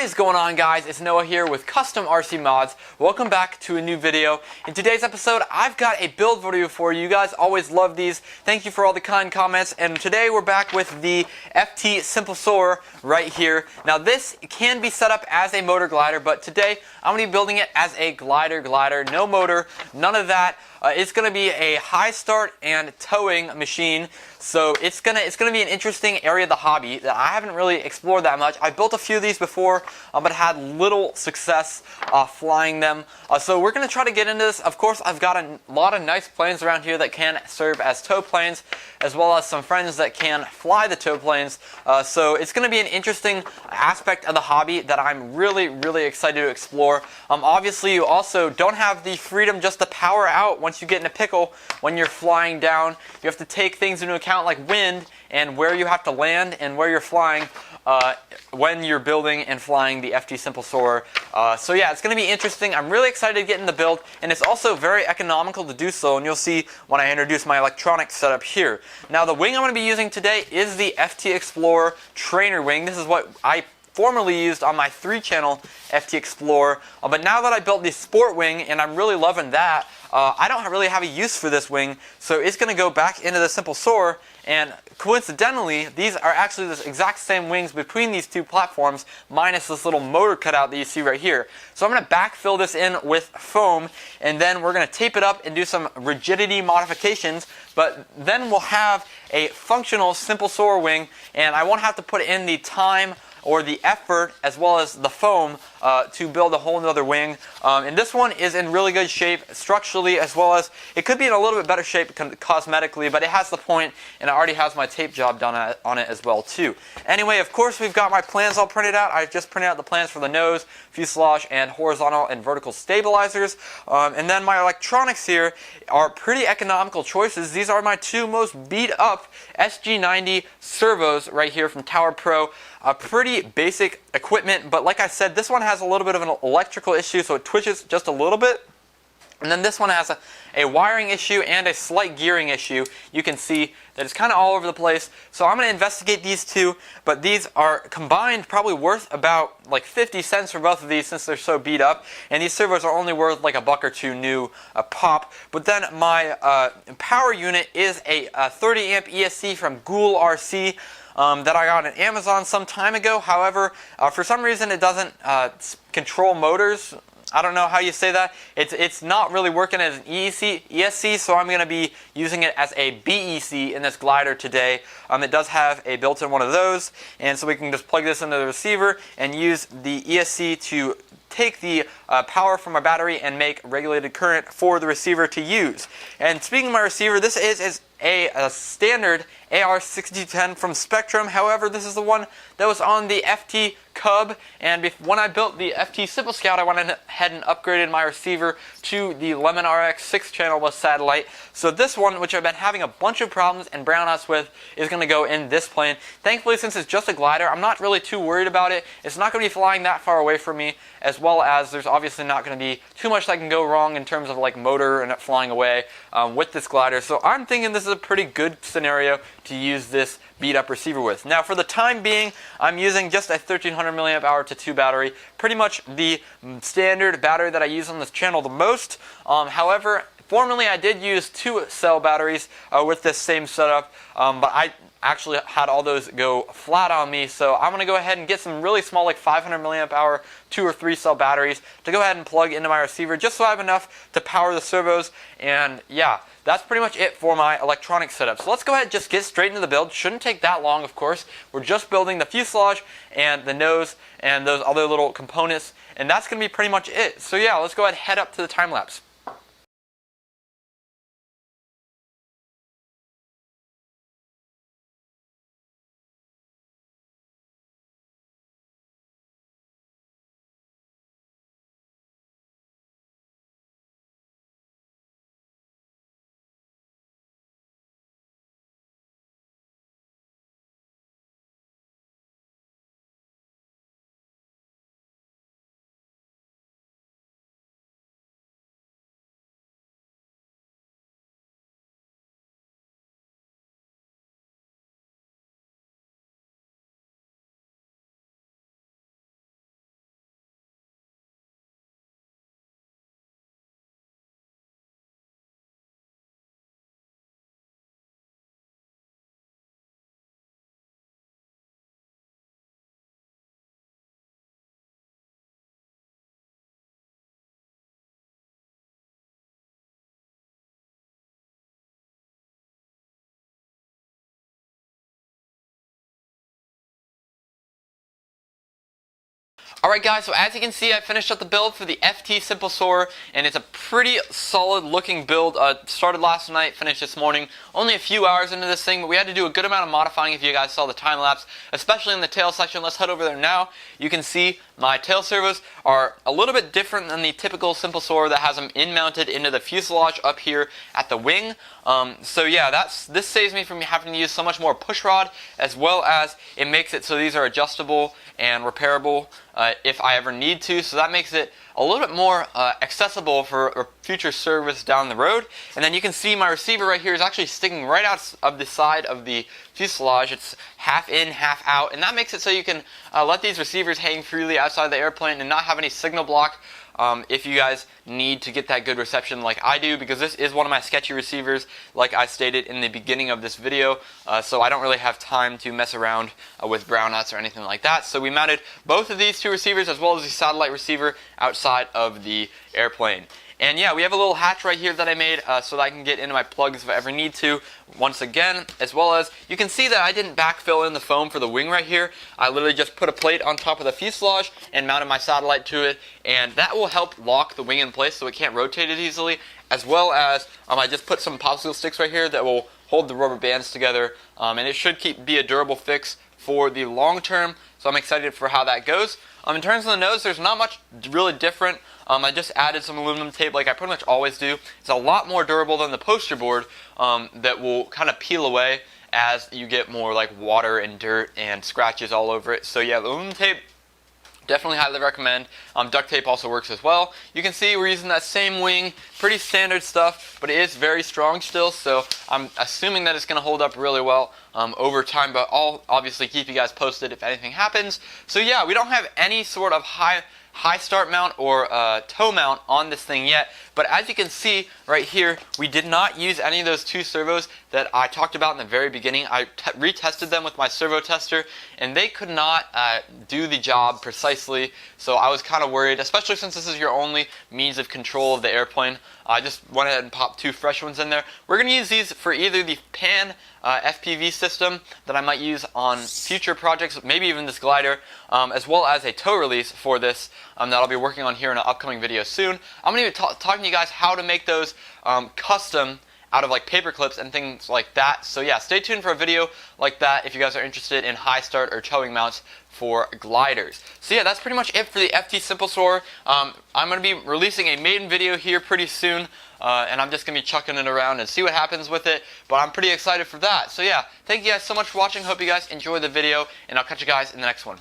is going on, guys? It's Noah here with Custom RC Mods. Welcome back to a new video. In today's episode, I've got a build video for you. You guys always love these. Thank you for all the kind comments. And today we're back with the FT Simple Soarer right here. Now this can be set up as a motor glider, but today I'm going to be building it as a glider. No motor, none of that. It's going to be a high start and towing machine, so it's gonna be an interesting area of the hobby that I haven't really explored that much. I built a few of these before, but had little success flying them. So we're going to try to get into this. Of course, I've got a lot of nice planes around here that can serve as tow planes, as well as some friends that can fly the tow planes. So it's going to be an interesting aspect of the hobby that I'm really excited to explore. Obviously, you also don't have the freedom just to power out once you get in a pickle when you're flying down. You have to take things into account like wind and where you have to land and where you're flying when you're building and flying the FT Simple Soarer. So yeah, it's going to be interesting. I'm really excited to get in the build, and it's also very economical to do so, and you'll see when I introduce my electronic setup here. Now the wing I'm going to be using today is the FT Explorer trainer wing. This is what I formerly used on my 3-channel FT Explorer, but now that I built the sport wing and I'm really loving that, I don't really have a use for this wing, so it's going to go back into the Simple Soarer. And coincidentally, these are actually the exact same wings between these two platforms, minus this little motor cutout that you see right here. So I'm going to backfill this in with foam, and then we're going to tape it up and do some rigidity modifications, but then we'll have a functional Simple Soarer wing, and I won't have to put in the time or the effort as well as the foam to build a whole nother wing. And this one is in really good shape structurally, as well as it could be in a little bit better shape cosmetically, but it has the point, and it already has my tape job done on it as well too. Anyway, of course, we've got my plans all printed out. I've just printed out the plans for the nose, fuselage, and horizontal and vertical stabilizers. And then my electronics here are pretty economical choices. These are my two most beat up SG90 servos right here from Tower Pro. Pretty basic equipment, but like I said, this one has a little bit of an electrical issue, so it twitches just a little bit. And then this one has a wiring issue and a slight gearing issue. You can see that it's kind of all over the place. So I'm going to investigate these two, but these are combined probably worth about like 50 cents for both of these since they're so beat up. And these servos are only worth like $1 or $2 new pop. But then my power unit is a 30 amp ESC from Ghoul RC. That I got on Amazon some time ago. However, for some reason it doesn't control motors. I don't know how you say that. It's not really working as an ESC, so I'm going to be using it as a BEC in this glider today. It does have a built-in one of those, and so we can just plug this into the receiver and use the ESC to take the power from my battery and make regulated current for the receiver to use. And speaking of my receiver, this is a standard AR6210 from Spectrum. However, this is the one that was on the FT Cub, and when I built the FT Simple Scout, I went ahead and upgraded my receiver to the Lemon RX 6-channel with satellite. So this one, which I've been having a bunch of problems and brownouts with, is going to go in this plane. Thankfully, since it's just a glider, I'm not really too worried about it. It's not going to be flying that far away from me, as well as there's obviously not going to be too much that can go wrong in terms of like motor and it flying away with this glider. So I'm thinking this is a pretty good scenario to use this beat up receiver with. Now for the time being, I'm using just a 1300 milliamp hour to 2 battery, pretty much the standard battery that I use on this channel the most. However, formerly I did use 2 cell batteries with this same setup, but I actually had all those go flat on me, so I'm going to go ahead and get some really small, like 500 milliamp hour 2 or 3 cell batteries to go ahead and plug into my receiver, just so I have enough to power the servos. And yeah, that's pretty much it for my electronic setup. So let's go ahead and just get straight into the build. Shouldn't take that long, of course. We're just building the fuselage and the nose and those other little components, and that's going to be pretty much it. So yeah, let's go ahead and head up to the time lapse. Alright guys, so as you can see, I finished up the build for the FT Simple Soarer, and it's a pretty solid looking build. Started last night, finished this morning. Only a few hours into this thing, but we had to do a good amount of modifying if you guys saw the time lapse, especially in the tail section. Let's head over there now. You can see my tail servos are a little bit different than the typical Simple Soarer that has them in-mounted into the fuselage up here at the wing. So yeah, this saves me from having to use so much more push rod, as well as it makes it so these are adjustable and repairable if I ever need to. So that makes it a little bit more accessible for future service down the road. And then you can see my receiver right here is actually sticking right out of the side of the fuselage. It's half in, half out, and that makes it so you can let these receivers hang freely outside the airplane and not have any signal block if you guys need to get that good reception like I do, because this is one of my sketchy receivers like I stated in the beginning of this video, so I don't really have time to mess around with brownouts or anything like that. So we mounted both of these two receivers as well as the satellite receiver outside of the airplane. And yeah, we have a little hatch right here that I made so that I can get into my plugs if I ever need to, once again, as well as you can see that I didn't backfill in the foam for the wing right here. I literally just put a plate on top of the fuselage and mounted my satellite to it, and that will help lock the wing in place so it can't rotate it easily, as well as I just put some popsicle sticks right here that will hold the rubber bands together, and it should be a durable fix for the long term, so I'm excited for how that goes. In terms of the nose, there's not much really different. I just added some aluminum tape like I pretty much always do. It's a lot more durable than the poster board that will kind of peel away as you get more like water and dirt and scratches all over it. So yeah, the aluminum tape, definitely highly recommend. Duct tape also works as well. You can see we're using that same wing, pretty standard stuff, but it is very strong still, so I'm assuming that it's going to hold up really well over time, but I'll obviously keep you guys posted if anything happens. So yeah, we don't have any sort of high start mount or toe mount on this thing yet, but as you can see right here, we did not use any of those two servos that I talked about in the very beginning. I retested them with my servo tester, and they could not do the job precisely, so I was kind of worried, especially since this is your only means of control of the airplane. I just went ahead and popped two fresh ones in there. We're going to use these for either the pan FPV system that I might use on future projects, maybe even this glider, as well as a tow release for this that I'll be working on here in an upcoming video soon. I'm going to be talking to you guys how to make those custom out of like paper clips and things like that. So yeah, stay tuned for a video like that if you guys are interested in high start or towing mounts for gliders. So yeah, that's pretty much it for the FT Simple Soarer. I'm going to be releasing a maiden video here pretty soon, and I'm just going to be chucking it around and see what happens with it, but I'm pretty excited for that. So yeah, thank you guys so much for watching. Hope you guys enjoyed the video, and I'll catch you guys in the next one.